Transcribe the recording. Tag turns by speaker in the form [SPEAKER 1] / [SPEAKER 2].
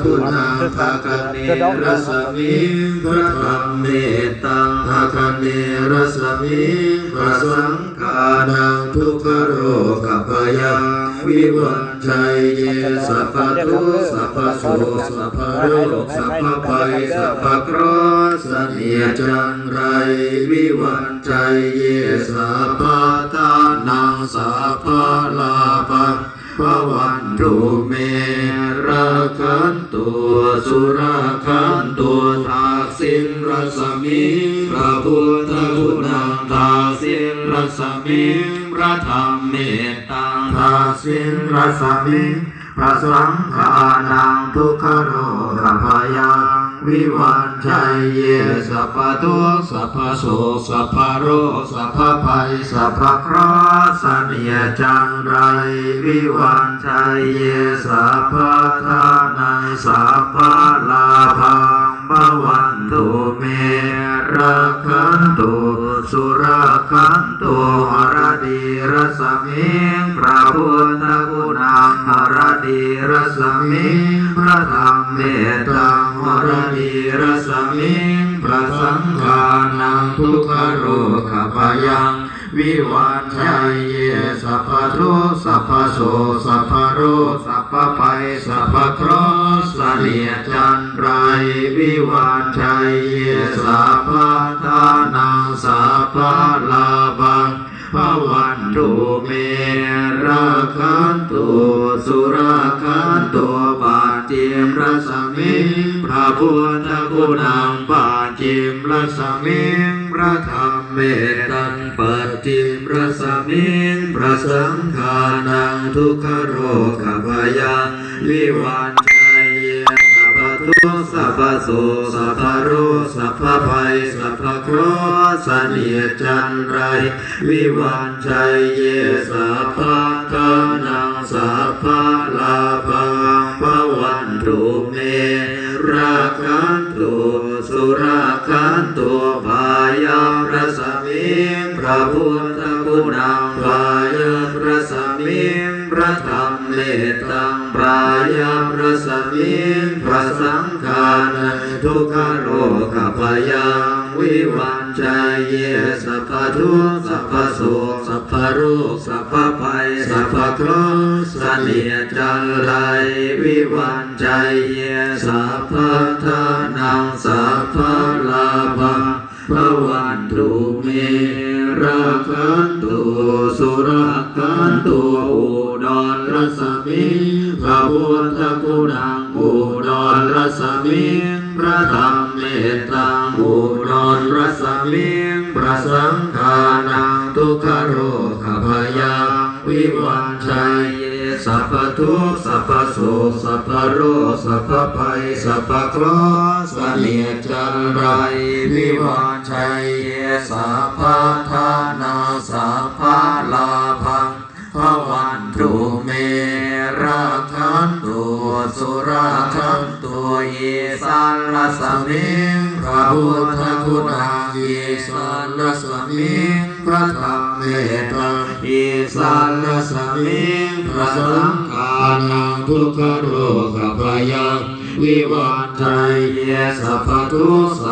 [SPEAKER 1] คุณังภาคเนรสมิงพระธรรมเมตตังภาคเนรสมิงพระสังฆานังทุกขโรคพยังวิวัชชัยเยสัพพทุกข์สัพพโสสัพพโรคสัพพภัยสัพพเคราะห์เสนียจันไรวิวัชชัยเยสัพพทานังสัพพลาภังภวันตุเมราคันตัวสุราคันตัวทาสินรสมิพระพุทธคุณังทาสินรสมิพระธรรมเมตตังทาสินรสมิพระสังฆานังทุกขโรคพยังวิวัชชัยเยสัพพทุกข์สัพพโสสัพพโรคสัพพภัยสัพพเคราะห์เสนียจันไรวิวัชชัยเยสัพพทานังสัพพลาภังภวันตุเมราคันตุสุราคันตุหรดีรสมิงพระพุทธคุณังหรดีรสมิงพระธรรมเมตตังหรดีรสมิงพระสังฆานังทุกขโรคพยังวิวัชชัยเยสัพพทุกข์สัพพโสสัพพโรคสัพพภัยสัพพเคราะห์เสนียจันไรวิวัชชัยเยสัพพทานังสัพพลาภังภวันตุเมราคันตุสุราคันตุปาจิมรสมิงพระพุทธคุณังปาจิมรสมิงพระธรรมเมตตังปาจิมรสมิงพระสังฆานังทุกขโรคพยังวิวัชชัยเยสัพพทุกข์สัพพโสสัพพโรคสัพพภัยสัพพเคราะห์เสนียจันไรวิวัชชัยเยสัพพทานังสัพพลาภังภวันตุเมราคันตุสุราคันตุภายามรสมิงพระพุทธคุณังภายามรสมิงพระธรรมเมตตังภายามรสมิงพระสังฆานังทุกขโรคพยังวิวัชชัยเยสัพพทุกข์สัพพโสสัพพโรคสัพพภัยสัพพเคราะห์เสนียจันไรวิวัชชัยเยสัพพทานังสัพพลาภังภวันตุเมราคันตุสุราคันตุอุดรรสมิงพระพุทธคุณังอุดรรสมิงพระธรรมเมตตังอุดรรสมิงพระสังฆานังทุกขโรคพยังวิวัชชัยเยสัพพทุกข์สัพพโสสัพพโรคสัพพภัยสัพพเคราะห์เสนียจันไรวิวัชชัยเยสัพพทานังสัพพลาภังภวันตุเมราคันตุสุราคันตุเยสันรสมิงพระพุทธคุณังเยสันรสมิงพระธรรมเมตตังเยสันรสมิงพระสังฆานังทุกขโรคพยังวิวัชชัยเยสัพพทุกข์